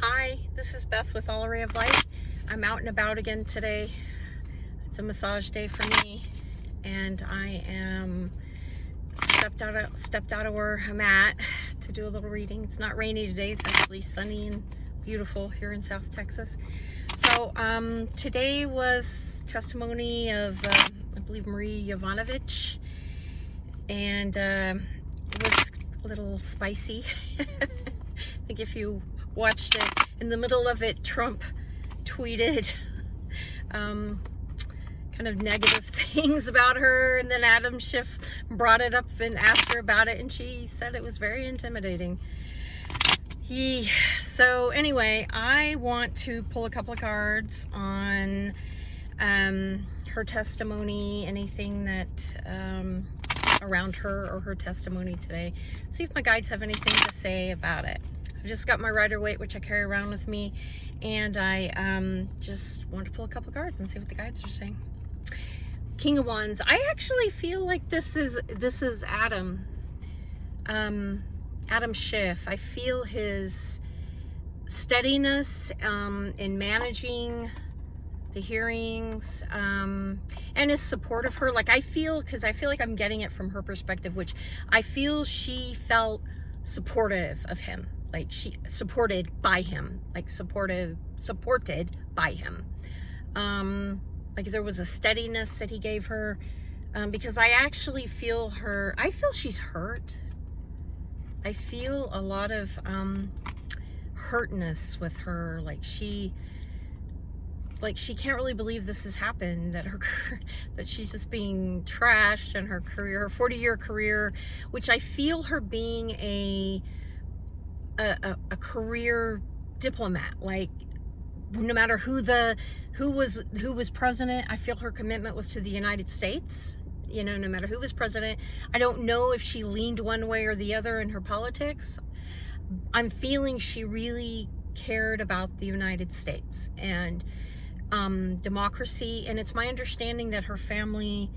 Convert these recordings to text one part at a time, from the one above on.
Hi, this is Beth with All Array of Light. I'm out and about again today. It's a massage day for me, and I am stepped out of where I'm at to do a little reading. It's not rainy today. It's actually sunny and beautiful here in South Texas. So today was testimony of I believe Marie Yovanovitch, and it was a little spicy. I think if you watched it, in the middle of it, Trump tweeted kind of negative things about her, and then Adam Schiff brought it up and asked her about it, and she said it was very intimidating. So anyway, I want to pull a couple of cards on her testimony, anything that around her or her testimony today. See if my guides have anything to say about it. I've just got my Rider-Waite, which I carry around with me, and I just want to pull a couple of cards and see what the guides are saying. King of Wands. I actually feel like this is Adam Schiff. I feel his steadiness in managing the hearings, and his support of her. Like, because I feel like I'm getting it from her perspective, which I feel she felt supportive of him. Like, she supported by him, like supported by him. Like, there was a steadiness that he gave her, because I actually feel she's hurt. I feel a lot of hurtness with her. Like she can't really believe this has happened, that she's just being trashed in her career, her 40-year career, which I feel her being a career diplomat. Like, no matter who was president, I feel her commitment was to the United States. You know, no matter who was president. I don't know if she leaned one way or the other in her politics. I'm feeling she really cared about the United States and democracy. And it's my understanding that her family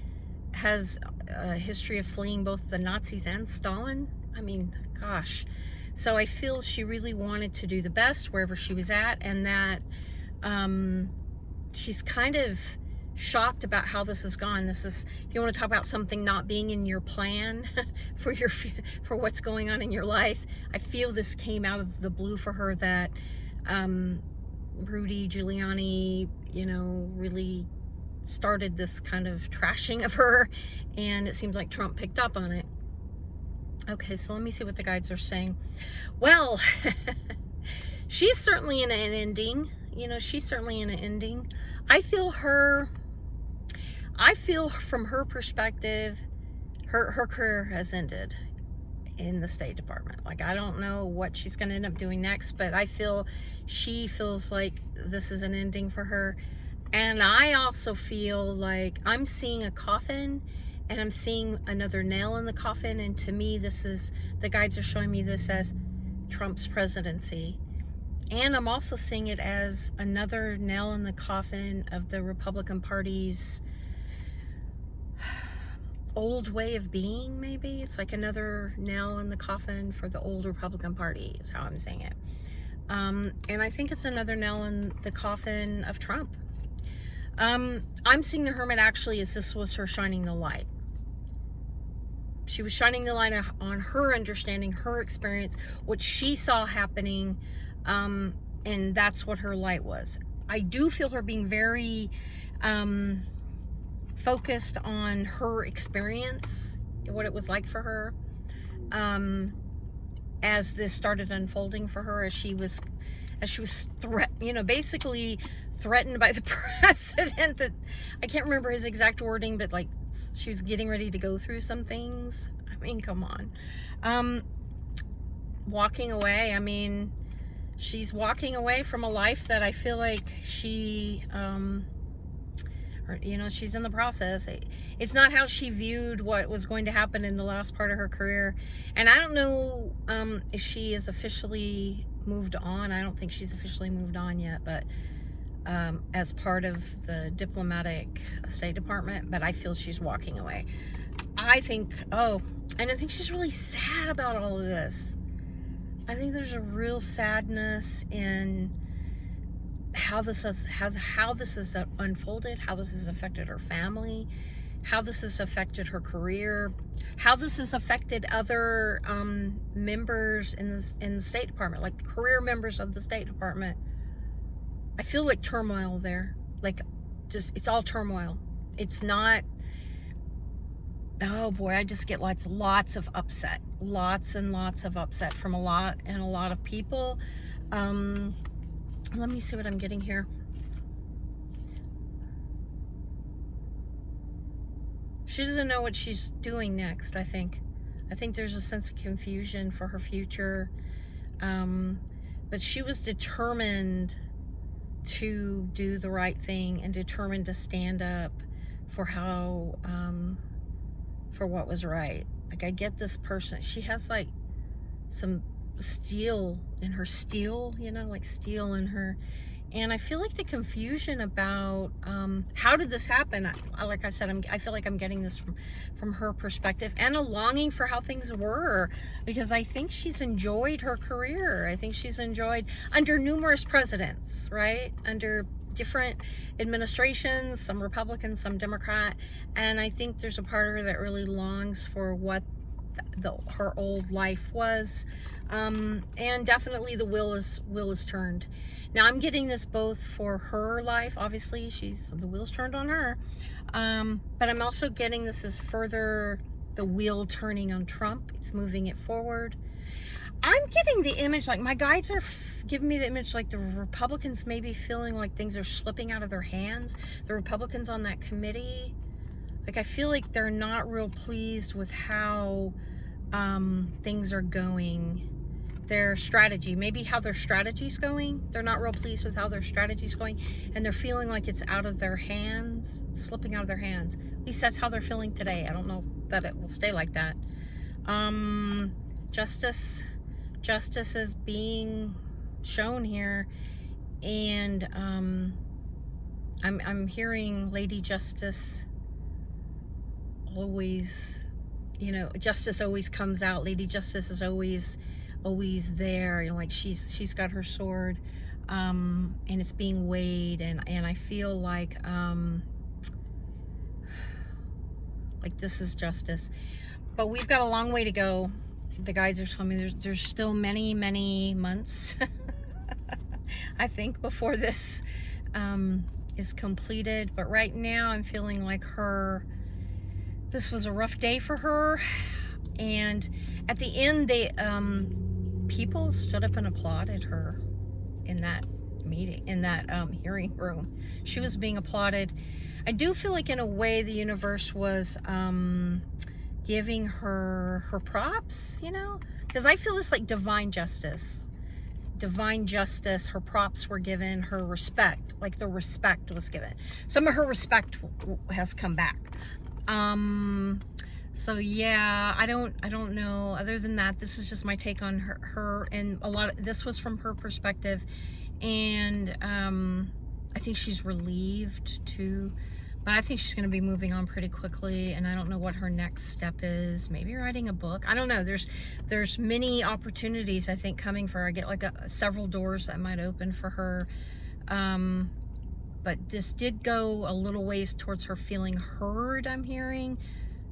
has a history of fleeing both the Nazis and Stalin. I mean, gosh. So I feel she really wanted to do the best wherever she was at, and that she's kind of shocked about how this has gone. This is, if you want to talk about something not being in your plan for what's going on in your life, I feel this came out of the blue for her, that Rudy Giuliani, you know, really started this kind of trashing of her, and it seems like Trump picked up on it. Okay, so let me see what the guides are saying. Well, she's certainly in an ending. You know, she's certainly in an ending. I feel from her perspective, her career has ended in the State Department. Like, I don't know what she's going to end up doing next, but I feel she feels like this is an ending for her. And I also feel like I'm seeing a coffin, and I'm seeing another nail in the coffin, and to me, the guides are showing me this as Trump's presidency. And I'm also seeing it as another nail in the coffin of the Republican Party's old way of being, maybe. It's like another nail in the coffin for the old Republican Party, is how I'm saying it. And I think it's another nail in the coffin of Trump. I'm seeing the Hermit actually as this was her shining the light. She was shining the light on her understanding, her experience, what she saw happening, and that's what her light was. I do feel her being very focused on her experience, what it was like for her, as this started unfolding for her, as she was basically threatened by the president. That, I can't remember his exact wording, but like, she was getting ready to go through some things. I mean, come on. Walking away. I mean, she's walking away from a life that I feel like she, she's in the process. It's not how she viewed what was going to happen in the last part of her career. And I don't know if she is officially moved on. I don't think she's officially moved on yet, but as part of the diplomatic State Department, but I feel she's walking away. I think she's really sad about all of this. I think there's a real sadness in how this has unfolded, how this has affected her family, how this has affected her career, how this has affected other members in the State Department, like career members of the State Department. I feel like turmoil there, like just it's all turmoil. It's not. Oh boy, I just get lots of upset, lots and lots of upset from a lot of people. Let me see what I'm getting here. She doesn't know what she's doing next, I think. I think there's a sense of confusion for her future. But she was determined to do the right thing and determined to stand up for for what was right. Like, I get this person, she has like some steel in her like steel in her. And I feel like the confusion about how did this happen, like I said, I feel like I'm getting this from her perspective, and a longing for how things were, because I think she's enjoyed her career. I think she's enjoyed under numerous presidents, right? Under different administrations, some Republican, some Democrat, and I think there's a part of her that really longs for what her old life was. And definitely the wheel is turned. Now I'm getting this both for her life, obviously the wheel's turned on her, but I'm also getting this as further the wheel turning on Trump. It's moving it forward. I'm getting the image, like my guides are giving me the image like the Republicans may be feeling like things are slipping out of their hands. The Republicans on that committee, like I feel like they're not real pleased with how things are going. Their strategy, maybe how their strategy's going. They're not real pleased with how their strategy's going, and they're feeling like it's out of their hands, it's slipping out of their hands. At least that's how they're feeling today. I don't know that it will stay like that. Justice is being shown here, and I'm hearing Lady Justice always, justice always comes out. Lady Justice is always there, like she's got her sword, and it's being weighed, and I feel like this is justice, but we've got a long way to go. The guides are telling me there's still many months I think before this is completed, but right now I'm feeling like this was a rough day for her, and at the end people stood up and applauded her in that meeting, in that hearing room. She was being applauded. I do feel like in a way the universe was giving her props, because I feel it's like divine justice, her props were given, her respect, like the respect was given. Some of her respect has come back. So yeah, I don't know. Other than that, this is just my take on her, and this was from her perspective, and I think she's relieved too, but I think she's going to be moving on pretty quickly, and I don't know what her next step is. Maybe writing a book. I don't know. There's many opportunities I think coming for her. I get like several doors that might open for her. But this did go a little ways towards her feeling heard, I'm hearing.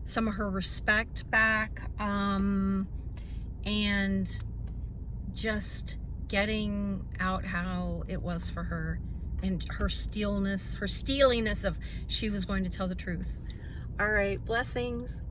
Some of her respect back, and just getting out how it was for her, and her steeliness of she was going to tell the truth. All right, blessings.